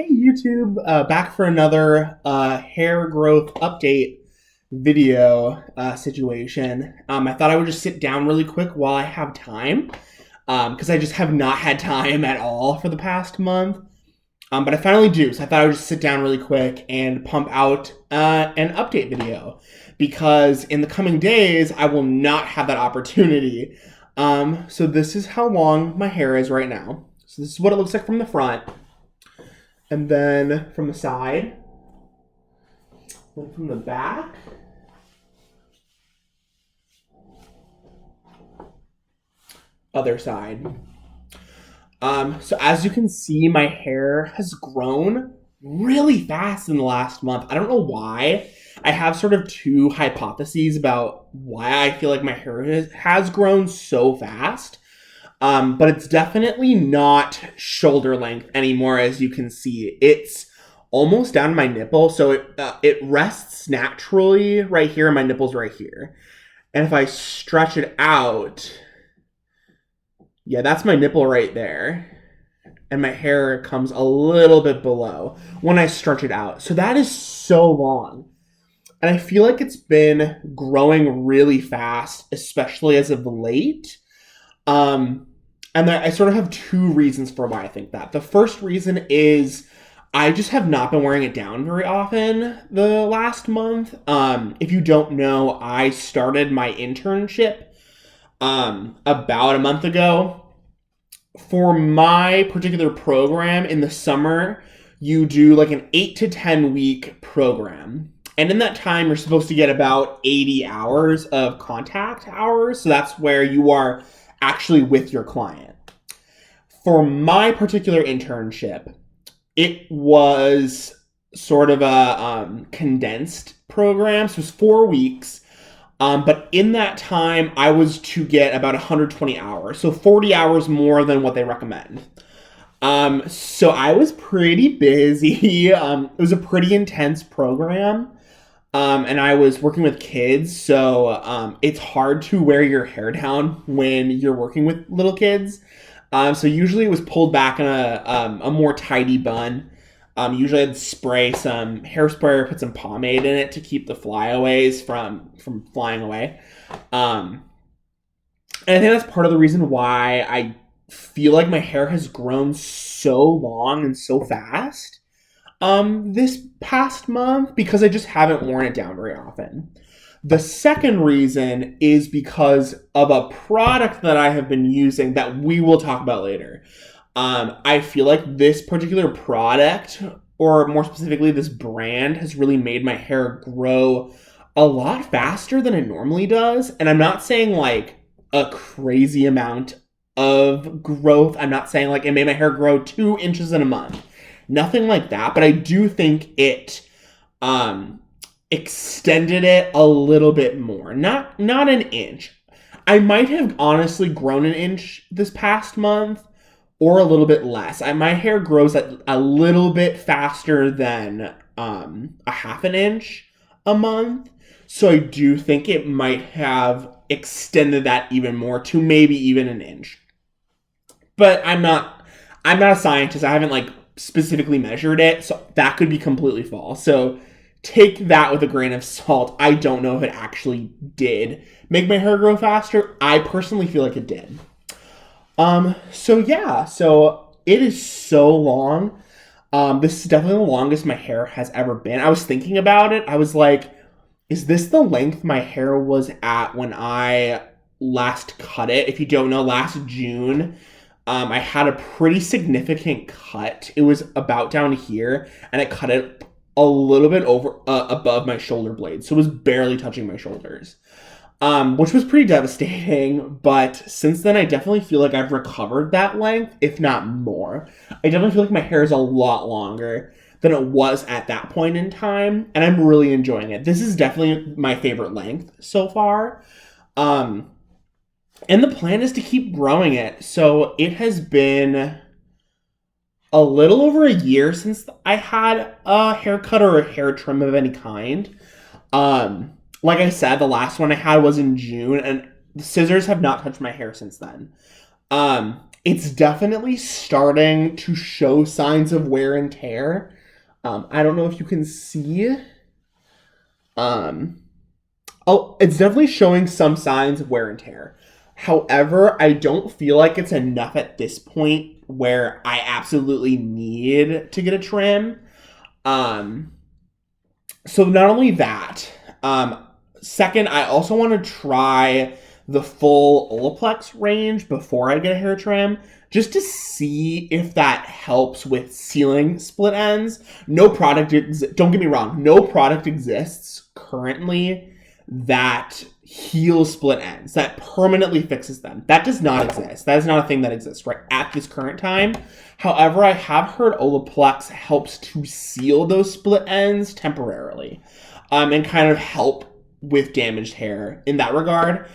Hey YouTube, back for another hair growth update video situation. I thought I would just sit down really quick while I have time, because I just have not had time at all for the past month. But I finally do, so I thought I would just sit down really quick and pump out an update video, because in the coming days I will not have that opportunity. So this is how long my hair is right now. So this is what it looks like from the front. And then from the side, then from the back, other side. So as you can see, my hair has grown really fast in the last month. I don't know why. I have sort of two hypotheses about why I feel like my hair has grown so fast. But it's definitely not shoulder length anymore, as you can see. It's almost down to my nipple, so it rests naturally right here, and my nipple's right here. And if I stretch it out, yeah, that's my nipple right there. And my hair comes a little bit below when I stretch it out. So that is so long. And I feel like it's been growing really fast, especially as of late. And I sort of have two reasons for why I think that. The first reason is I just have not been wearing it down very often the last month. If you don't know, I started my internship about a month ago. For my particular program in the summer, you do like an 8 to 10 week program. And in that time, you're supposed to get about 80 hours of contact hours. So that's where you are actually with your client. For my particular internship, it was sort of a condensed program. So it was 4 weeks. But in that time, I was to get about 120 hours. So 40 hours more than what they recommend. So I was pretty busy. It was a pretty intense program. And I was working with kids, so it's hard to wear your hair down when you're working with little kids. So usually it was pulled back in a more tidy bun. Usually I'd spray some hairspray or put some pomade in it to keep the flyaways from flying away. And I think that's part of the reason why I feel like my hair has grown so long and so fast this past month, because I just haven't worn it down very often. The second reason is because of a product that I have been using that we will talk about later. I feel like this particular product, or more specifically this brand, has really made my hair grow a lot faster than it normally does. And I'm not saying like a crazy amount of growth. I'm not saying like it made my hair grow 2 inches in a month. Nothing like that, but I do think it extended it a little bit more. Not an inch. I might have honestly grown an inch this past month, or a little bit less. My hair grows at a little bit faster than a half an inch a month. So I do think it might have extended that even more to maybe even an inch. But I'm not a scientist. I haven't like specifically measured it, so that could be completely false. So take that with a grain of salt. I don't know if it actually did make my hair grow faster. I personally feel like it did. So yeah, so it is so long. This is definitely the longest my hair has ever been. I was thinking about it. I was like, is this the length my hair was at when I last cut it? If you don't know, last June, I had a pretty significant cut. It was about down here, and it cut it a little bit over above my shoulder blade, so it was barely touching my shoulders, which was pretty devastating. But since then, I definitely feel like I've recovered that length, if not more. I definitely feel like my hair is a lot longer than it was at that point in time, and I'm really enjoying it. This is definitely my favorite length so far. And the plan is to keep growing it. So it has been a little over a year since I had a haircut or a hair trim of any kind. Like I said, the last one I had was in June, and the scissors have not touched my hair since then. it's definitely starting to show signs of wear and tear. I don't know if you can see. Um, oh, it's definitely showing some signs of wear and tear. However, I don't feel like it's enough at this point where I absolutely need to get a trim. Um, so not only that, second, I also want to try the full Olaplex range before I get a hair trim, just to see if that helps with sealing split ends. Don't get me wrong, no product exists currently that heals split ends, that permanently fixes them. That does not exist. That is not a thing that exists right at this current time. However, I have heard Olaplex helps to seal those split ends temporarily, and kind of help with damaged hair in that regard.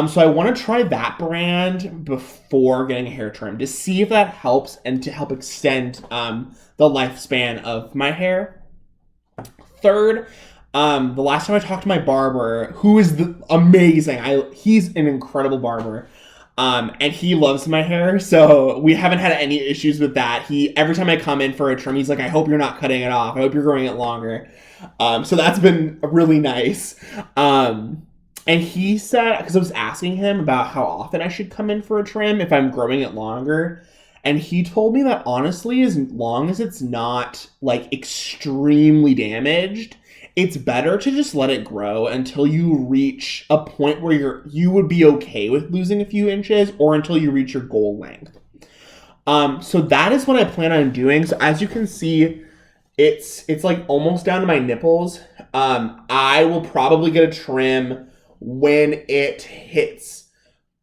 So I want to try that brand before getting a hair trim to see if that helps and to help extend the lifespan of my hair. Third, the last time I talked to my barber, who is amazing, he's an incredible barber, and he loves my hair, so we haven't had any issues with that. Every time I come in for a trim, he's like, I hope you're not cutting it off. I hope you're growing it longer. So that's been really nice. And he said, because I was asking him about how often I should come in for a trim if I'm growing it longer. And he told me that honestly, as long as it's not like extremely damaged, it's better to just let it grow until you reach a point where you would be okay with losing a few inches, or until you reach your goal length. So that is what I plan on doing. So as you can see, it's like almost down to my nipples. I will probably get a trim when it hits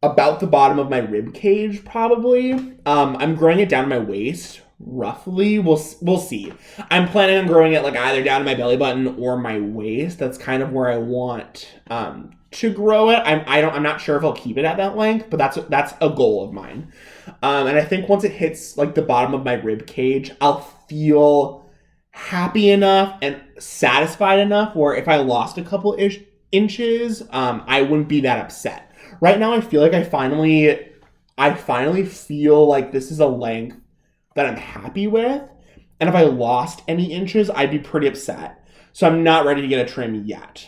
about the bottom of my rib cage, probably. I'm growing it down to my waist, roughly. We'll see. I'm planning on growing it like either down to my belly button or my waist. That's kind of where I want to grow it. I'm not sure if I'll keep it at that length, but that's a goal of mine. And I think once it hits like the bottom of my rib cage, I'll feel happy enough and satisfied enough where if I lost a couple inches, I wouldn't be that upset. Right now, I feel like I finally feel like this is a length that I'm happy with, and if I lost any inches, I'd be pretty upset. So I'm not ready to get a trim yet.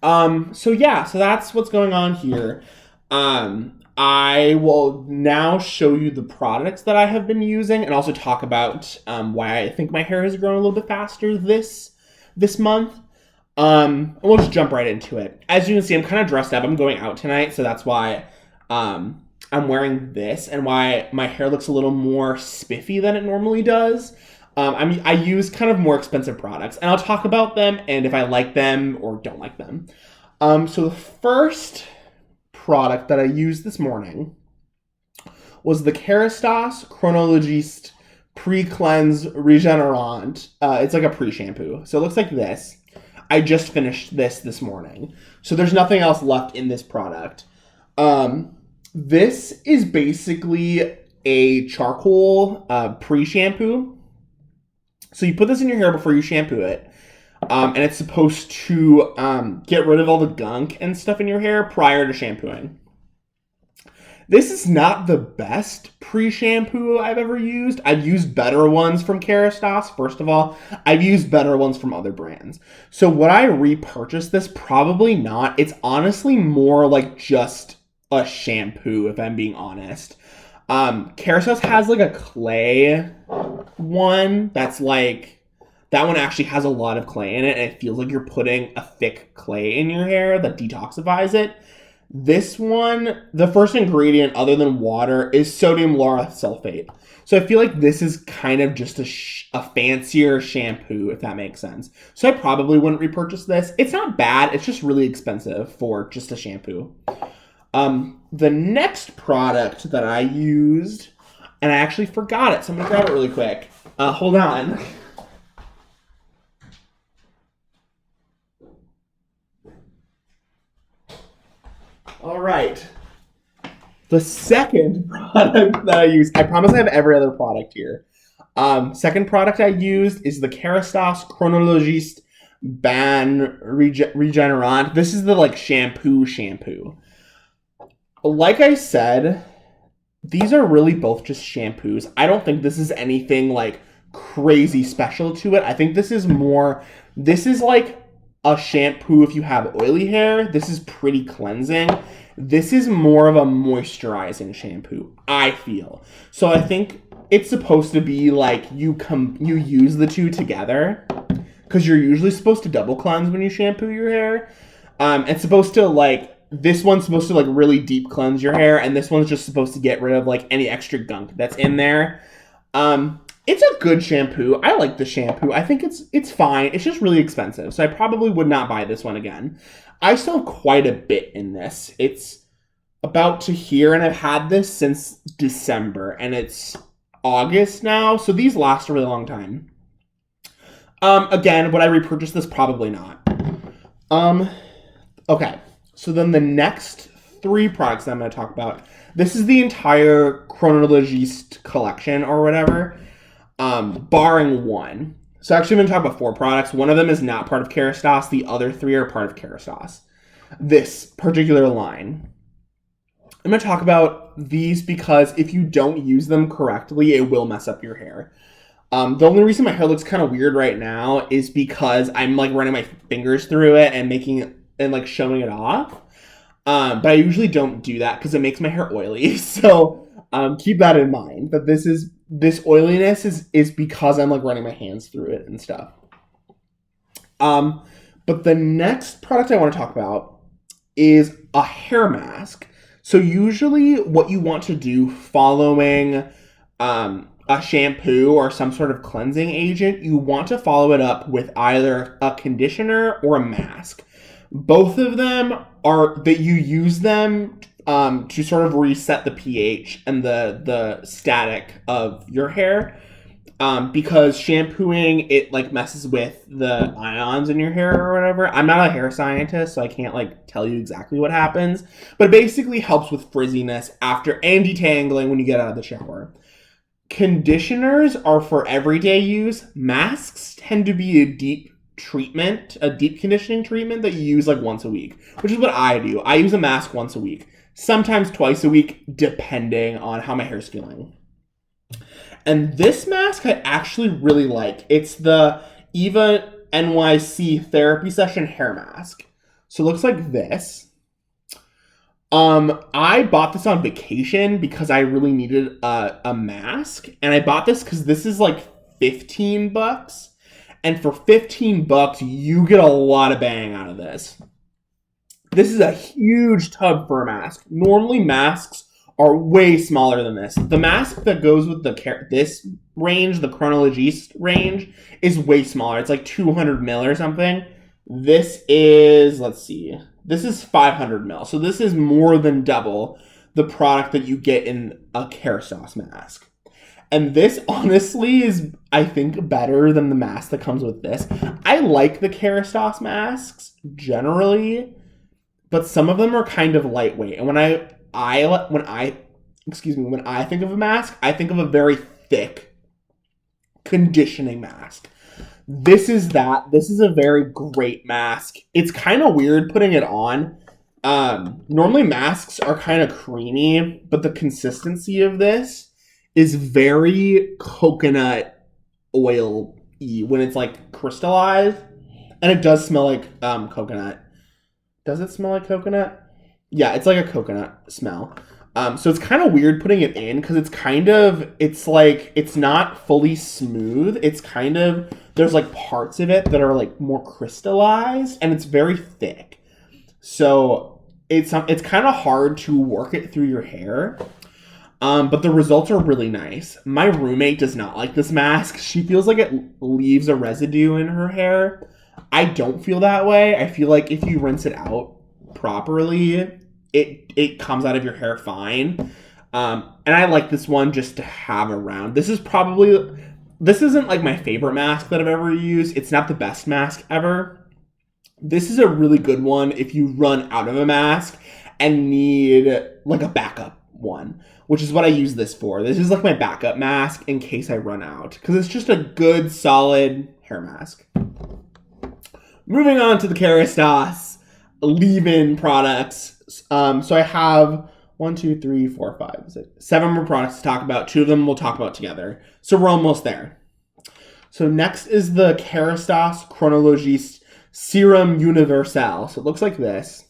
So that's what's going on here. I will now show you the products that I have been using, and also talk about why I think my hair has grown a little bit faster this month. We'll just jump right into it. As you can see, I'm kind of dressed up. I'm going out tonight, so that's why I'm wearing this, and why my hair looks a little more spiffy than it normally does. I use kind of more expensive products, and I'll talk about them and if I like them or don't like them. So the first product that I used this morning was the Kerastase Chronologiste Pre-Cleanse Regenerant. It's like a pre-shampoo. So it looks like this. I just finished this morning. So there's nothing else left in this product. This is basically a charcoal pre-shampoo. So you put this in your hair before you shampoo it. And it's supposed to get rid of all the gunk and stuff in your hair prior to shampooing. This is not the best pre-shampoo I've ever used. I've used better ones from Kerastase, first of all. I've used better ones from other brands. So would I repurchase this? Probably not. It's honestly more like just a shampoo, if I'm being honest. Kerastase has like a clay one that's like... That one actually has a lot of clay in it, and it feels like you're putting a thick clay in your hair that detoxifies it. This one, the first ingredient other than water is sodium lauryl sulfate. So I feel like this is kind of just a fancier shampoo, if that makes sense. So I probably wouldn't repurchase this. It's not bad. It's just really expensive for just a shampoo. The next product that I used, and I actually forgot it, so I'm going to grab it really quick. Hold on. All right. The second product that I used, I promise I have every other product here. Second product I used is the Kerastase Chronologiste Ban Regenerant. This is the like shampoo. Like I said, these are really both just shampoos. I don't think this is anything like crazy special to it. I think this is like a shampoo if you have oily hair. This is pretty cleansing. This is more of a moisturizing shampoo, I feel. So I think it's supposed to be like you use the two together, because you're usually supposed to double cleanse when you shampoo your hair. It's supposed to like, this one's supposed to like really deep cleanse your hair, and this one's just supposed to get rid of like any extra gunk that's in there. It's a good shampoo. I like the shampoo. I think it's fine. It's just really expensive, so I probably would not buy this one again. I still have quite a bit in this. It's about to here, and I've had this since December, and it's August now, so these last a really long time. Again, would I repurchase this? Probably not. Okay, so then the next 3 products that I'm going to talk about, this is the entire Chronologiste collection or whatever, barring one. So actually I'm going to talk about 4 products. One of them is not part of Kerastase. The other 3 are part of Kerastase. This particular line. I'm going to talk about these because if you don't use them correctly, it will mess up your hair. The only reason my hair looks kind of weird right now is because I'm like running my fingers through it and making it and like showing it off. But I usually don't do that because it makes my hair oily. So keep that in mind. That this oiliness is because I'm like running my hands through it and stuff. But the next product I want to talk about is a hair mask. So usually what you want to do following a shampoo or some sort of cleansing agent, you want to follow it up with either a conditioner or a mask. Both of them are that you use them to sort of reset the pH and the static of your hair. Because shampooing, it like messes with the ions in your hair or whatever. I'm not a hair scientist, so I can't like tell you exactly what happens, but it basically helps with frizziness after and detangling when you get out of the shower. Conditioners are for everyday use. Masks tend to be a deep conditioning treatment that you use like once a week, which is what I do. I use a mask once a week, sometimes twice a week, depending on how my hair's feeling. And this mask I actually really like. It's the Eva NYC Therapy Session Hair Mask. So it looks like this. I bought this on vacation because I really needed a mask. And I bought this because this is like $15. And for $15, you get a lot of bang out of this. This is a huge tub for a mask. Normally masks are way smaller than this. The mask that goes with this range, the Chronologiste range, is way smaller. It's like 200 mil or something. This is, let's see, this is 500 mil. So this is more than double the product that you get in a Kerastase mask. And this honestly is, I think, better than the mask that comes with this. I like the Kerastase masks generally, but some of them are kind of lightweight. And when I think of a mask, I think of a very thick conditioning mask. This is that. This is a very great mask. It's kind of weird putting it on. Normally masks are kind of creamy, but the consistency of this is very coconut oil-y when it's like crystallized. And it does smell like coconut. Does it smell like coconut? Yeah, it's like a coconut smell. So it's kind of weird putting it in because it's not fully smooth. It's kind of, there's like parts of it that are like more crystallized and it's very thick. So it's kind of hard to work it through your hair. But the results are really nice. My roommate does not like this mask. She feels like it leaves a residue in her hair. I don't feel that way. I feel like if you rinse it out properly, it comes out of your hair fine. And I like this one just to have around. This isn't like my favorite mask that I've ever used. It's not the best mask ever. This is a really good one if you run out of a mask and need like a backup one, which is what I use this for. This is like my backup mask in case I run out, because it's just a good, solid hair mask. Moving on to the Kerastase leave-in products. So I have 1, 2, 3, 4, 5, 6, 7 more products to talk about. 2 of them we'll talk about together. So we're almost there. So next is the Kerastase Chronologiste Serum Universal. So it looks like this.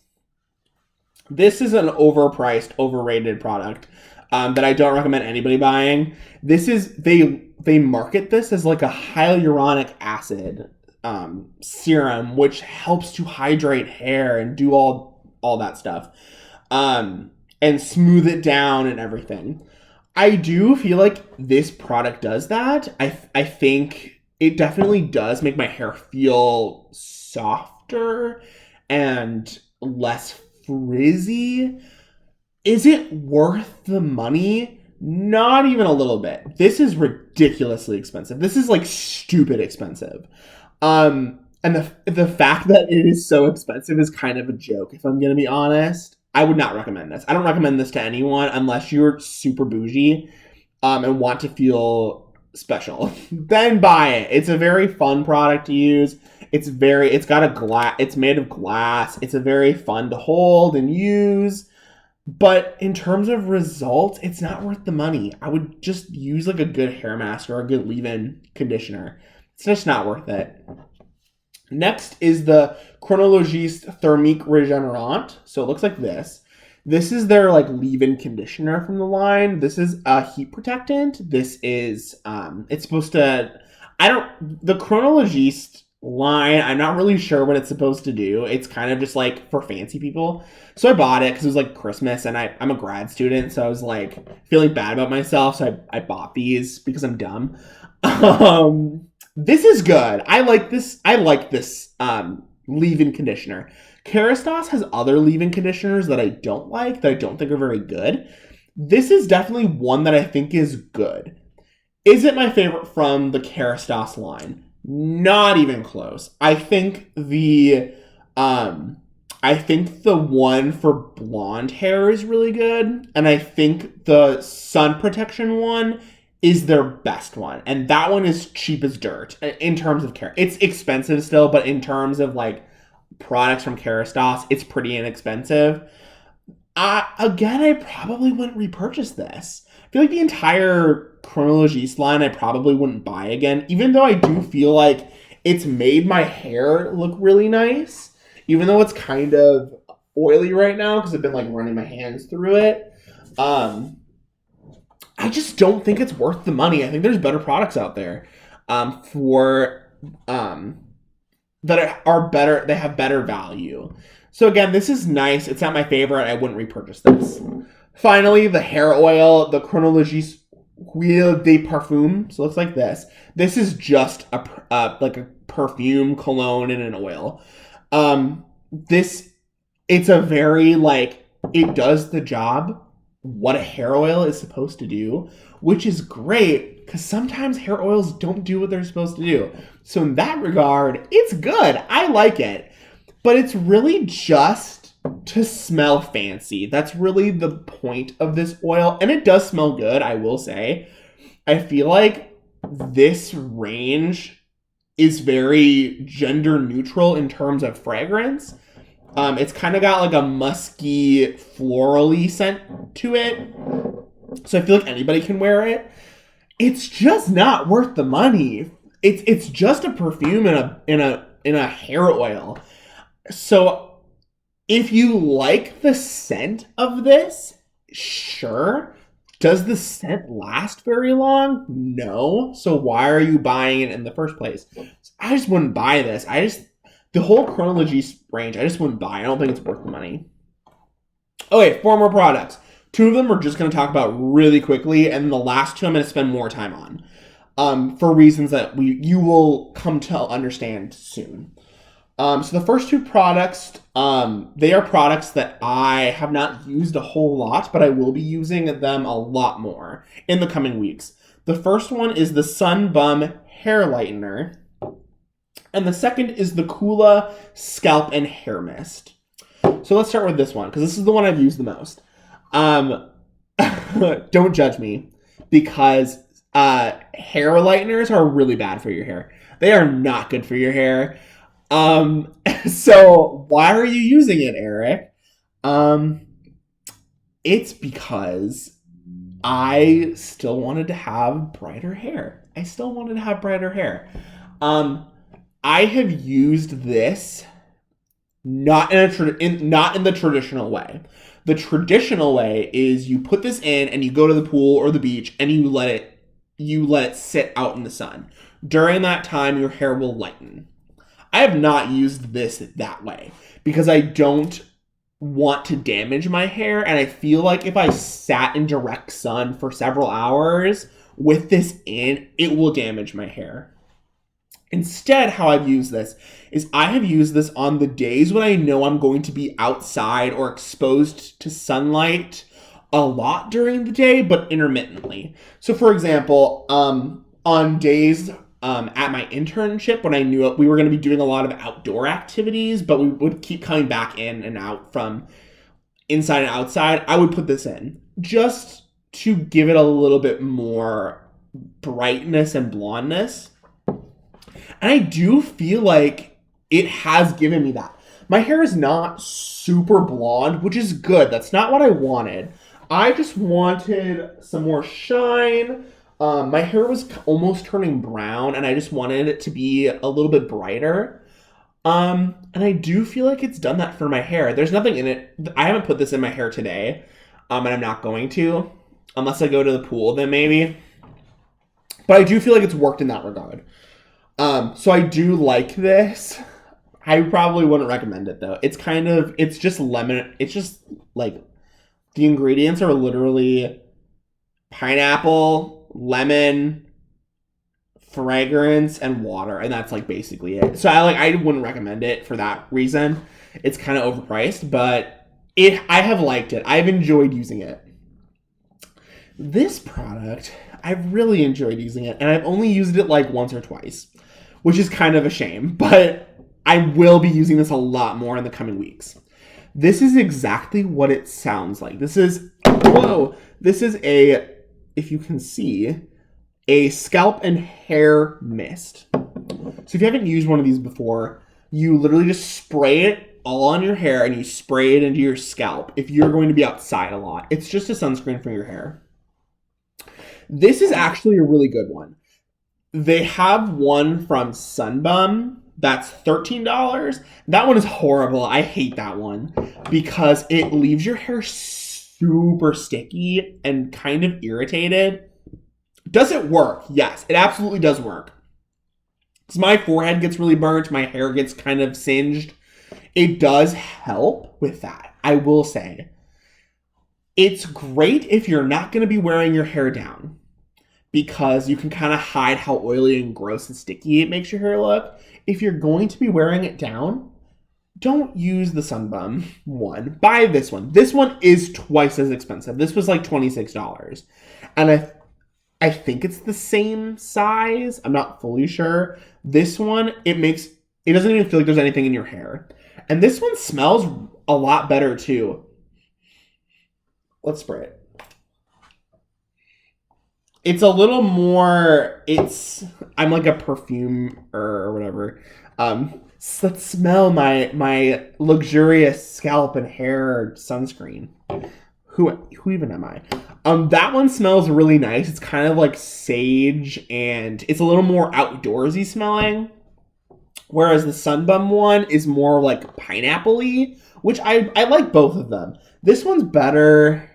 This is an overpriced, overrated product that I don't recommend anybody buying. This is, they market this as like a hyaluronic acid serum, which helps to hydrate hair and do all that stuff. And smooth it down and everything. I do feel like this product does that. I think it definitely does make my hair feel softer and less frizzy. Is it worth the money? Not even a little bit. This is ridiculously expensive. This is like stupid expensive. And the fact that it is so expensive is kind of a joke, if I'm going to be honest. I would not recommend this. I don't recommend this to anyone unless you're super bougie and want to feel special. Then buy it. It's a very fun product to use. It's made of glass. It's a very fun to hold and use. But in terms of results, it's not worth the money. I would just use like a good hair mask or a good leave-in conditioner. It's just not worth it. Next is the Chronologiste Thermique Regenerant. So it looks like this. This is their like leave-in conditioner from the line. This is a heat protectant. This is it's supposed to the Chronologiste line, I'm not really sure what it's supposed to do. It's kind of just like for fancy people. So I bought it because it was like Christmas and I'm a grad student, so I was like feeling bad about myself, so I bought these because I'm dumb. This is good. I like this leave-in conditioner. Kerastase has other leave-in conditioners that I don't like, that I don't think are very good. This is definitely one that I think is good. Is it my favorite from the Kerastase line? Not even close. I think the one for blonde hair is really good, and I think the sun protection one is their best one, and that one is cheap as dirt in terms of care. It's expensive still, but in terms of like products from Kerastase, it's pretty inexpensive. Again, I probably wouldn't repurchase this. I feel like the entire Chronologiste line I probably wouldn't buy again, even though I do feel like it's made my hair look really nice, even though it's kind of oily right now because I've been like running my hands through it. I just don't think it's worth the money. I think there's better products out there that are better. They have better value. So again, this is nice. It's not my favorite. I wouldn't repurchase this. Finally, the hair oil, the Chronologiste Huile de Parfum. So it looks like this. This is just like a perfume, cologne, and an oil. It's a very like, it does the job what a hair oil is supposed to do, which is great because sometimes hair oils don't do what they're supposed to do. So in that regard, it's good. I like it. But it's really just to smell fancy. That's really the point of this oil. And it does smell good, I will say. I feel like this range is very gender neutral in terms of fragrance. It's kind of got like a musky, florally scent to it. So I feel like anybody can wear it. It's just not worth the money. It's just a perfume in a hair oil. So if you like the scent of this, sure. Does the scent last very long? No. So why are you buying it in the first place? I just wouldn't buy this. The whole Chronologiste range, I just wouldn't buy. I don't think it's worth the money. Okay, 4 more products. 2 of them we're just going to talk about really quickly, and the last 2 I'm going to spend more time on for reasons that you will come to understand soon. So the first 2 products, they are products that I have not used a whole lot, but I will be using them a lot more in the coming weeks. The first one is the Sun Bum Hair Lightener. And the second is the Kula Scalp and Hair Mist. So let's start with this one, because this is the one I've used the most. Don't judge me, because hair lighteners are really bad for your hair. They are not good for your hair. So why are you using it, Eric? It's because I still wanted to have brighter hair. I have used this not not in the traditional way. The traditional way is you put this in and you go to the pool or the beach and you let it sit out in the sun. During that time, your hair will lighten. I have not used this that way because I don't want to damage my hair, and I feel like if I sat in direct sun for several hours with this in, it will damage my hair. Instead, how I've used this is I have used this on the days when I know I'm going to be outside or exposed to sunlight a lot during the day, but intermittently. So, for example, on days at my internship when I knew we were going to be doing a lot of outdoor activities, but we would keep coming back in and out from inside and outside, I would put this in just to give it a little bit more brightness and blondness. And I do feel like it has given me that. My hair is not super blonde, which is good. That's not what I wanted. I just wanted some more shine. My hair was almost turning brown, and I just wanted it to be a little bit brighter. And I do feel like it's done that for my hair. There's nothing in it. I haven't put this in my hair today, and I'm not going to, unless I go to the pool, then maybe. But I do feel like it's worked in that regard. So I do like this. I probably wouldn't recommend it though. It's just lemon. It's just like the ingredients are literally pineapple, lemon, fragrance, and water, and that's like basically it. So I wouldn't recommend it for that reason. It's kind of overpriced, but I have liked it. I've enjoyed using it. This product, I've really enjoyed using it, and I've only used it like once or twice, which is kind of a shame, but I will be using this a lot more in the coming weeks. This is exactly what it sounds like. This is if you can see, a scalp and hair mist. So if you haven't used one of these before, you literally just spray it all on your hair and you spray it into your scalp if you're going to be outside a lot. It's just a sunscreen for your hair. This is actually a really good one. They have one from Sunbum that's $13. That one is horrible. I hate that one because it leaves your hair super sticky and kind of irritated. Does it work? Yes, it absolutely does work. Because my forehead gets really burnt, my hair gets kind of singed. It does help with that, I will say. It's great if you're not going to be wearing your hair down, because you can kind of hide how oily and gross and sticky it makes your hair look. If you're going to be wearing it down, don't use the Sunbum one. Buy this one. This one is twice as expensive. This was like $26. And I think it's the same size. I'm not fully sure. This one, it doesn't even feel like there's anything in your hair. And this one smells a lot better too. Let's spray it. It's a little more, I'm like a perfume or whatever. Let's smell my luxurious scalp and hair sunscreen. Who even am I? That one smells really nice. It's kind of like sage and it's a little more outdoorsy smelling. Whereas the Sunbum one is more like pineapple-y, which I like both of them. This one's better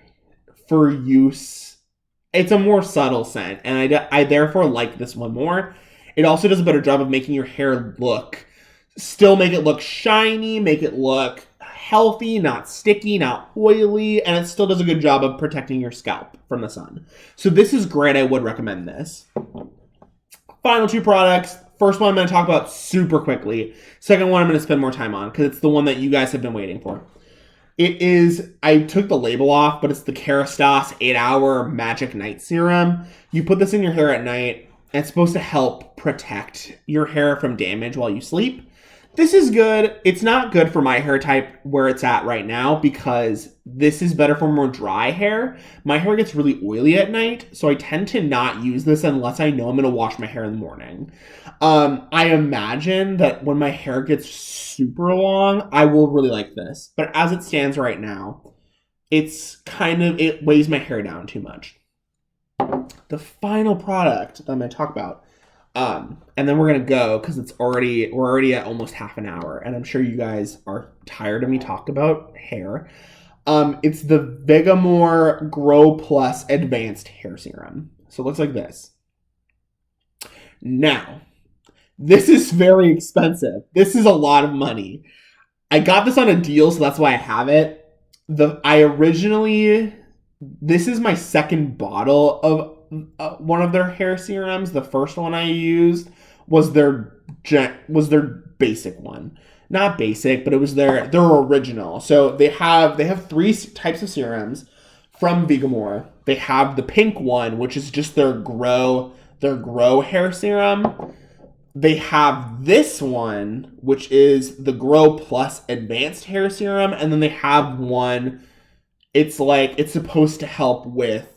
for use. It's a more subtle scent, and I therefore like this one more. It also does a better job of making your hair still make it look shiny, make it look healthy, not sticky, not oily, and it still does a good job of protecting your scalp from the sun. So this is great. I would recommend this. Final two products. First one I'm going to talk about super quickly. Second one I'm going to spend more time on because it's the one that you guys have been waiting for. It is, I took the label off, but it's the Kerastase 8-Hour Magic Night Serum. You put this in your hair at night, and it's supposed to help protect your hair from damage while you sleep. This is good. It's not good for my hair type where it's at right now because this is better for more dry hair. My hair gets really oily at night, so I tend to not use this unless I know I'm going to wash my hair in the morning. I imagine that when my hair gets super long, I will really like this. But as it stands right now, it weighs my hair down too much. The final product that I'm going to talk about, and then we're going to go because we're already at almost half an hour, and I'm sure you guys are tired of me talking about hair. It's the Vegamore Grow Plus Advanced Hair Serum. So it looks like this. Now, this is very expensive. This is a lot of money. I got this on a deal, so that's why I have it. This is my second bottle of one of their hair serums. The first one I used was their basic one. Not basic, but it was their original. So they have 3 types of serums from Vegamore. They have the pink one, which is just their grow hair serum. They have this one, which is the Grow Plus Advanced Hair Serum, and then they have one. It's supposed to help with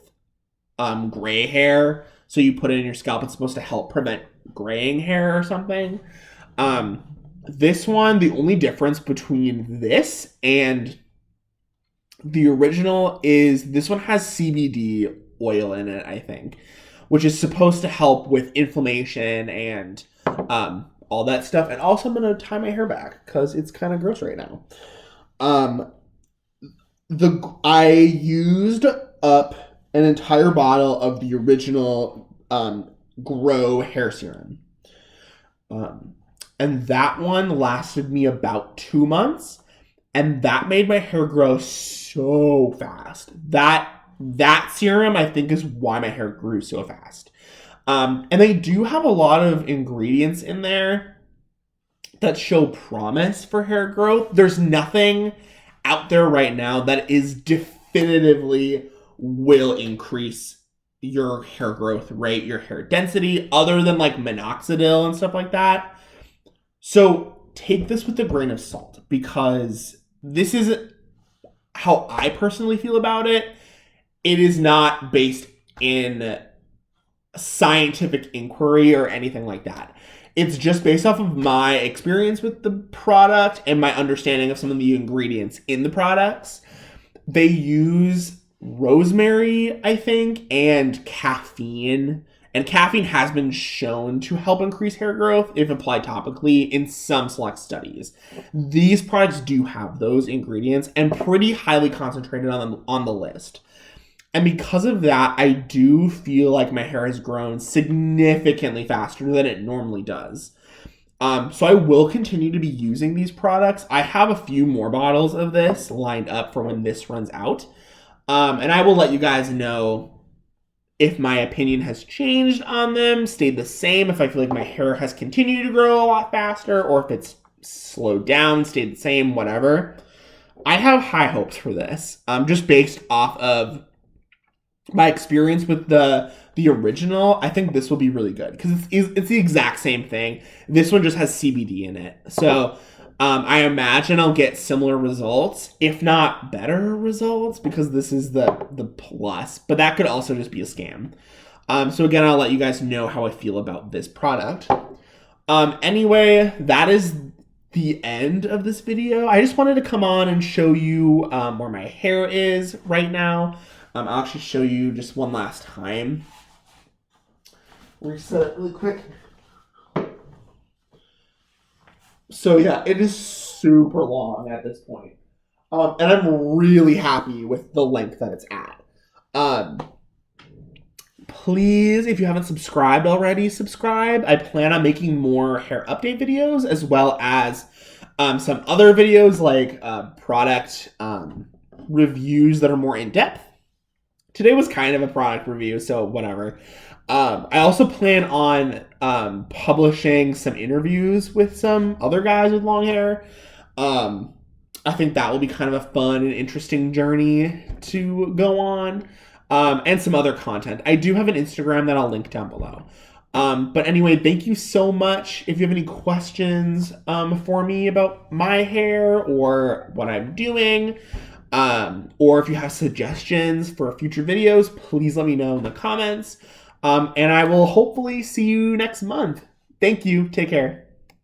gray hair. So you put it in your scalp. It's supposed to help prevent graying hair or something. This one, the only difference between this and the original is this one has CBD oil in it, I think, which is supposed to help with inflammation and all that stuff. And also I'm going to tie my hair back because it's kind of gross right now. I used up an entire bottle of the original Grow hair serum. And that one lasted me about 2 months. And that made my hair grow so fast. That serum, I think, is why my hair grew so fast. And they do have a lot of ingredients in there that show promise for hair growth. There's nothing out there right now that is definitively will increase your hair growth rate, your hair density, other than like minoxidil and stuff like that. So take this with a grain of salt, because this is how I personally feel about it. It is not based in scientific inquiry or anything like that. It's just based off of my experience with the product and my understanding of some of the ingredients in the products. They use rosemary, I think, and caffeine. And caffeine has been shown to help increase hair growth if applied topically in some select studies. These products do have those ingredients and pretty highly concentrated on the list. And because of that, I do feel like my hair has grown significantly faster than it normally does. So I will continue to be using these products. I have a few more bottles of this lined up for when this runs out. And I will let you guys know if my opinion has changed on them, stayed the same, if I feel like my hair has continued to grow a lot faster, or if it's slowed down, stayed the same, whatever. I have high hopes for this, just based off of my experience with the original. I think this will be really good because it's the exact same thing. This one just has CBD in it. So I imagine I'll get similar results, if not better results, because this is the plus. But that could also just be a scam. So again, I'll let you guys know how I feel about this product. Anyway, that is the end of this video. I just wanted to come on and show you where my hair is right now. I'll actually show you just one last time. Reset it really quick. So yeah, it is super long at this point. And I'm really happy with the length that it's at. Please, if you haven't subscribed already, subscribe. I plan on making more hair update videos, as well as some other videos like product reviews that are more in-depth. Today was kind of a product review, so whatever. I also plan on publishing some interviews with some other guys with long hair. I think that will be kind of a fun and interesting journey to go on. And some other content. I do have an Instagram that I'll link down below. But anyway, thank you so much. If you have any questions for me about my hair or what I'm doing, or if you have suggestions for future videos, please let me know in the comments. And I will hopefully see you next month. Thank you. Take care.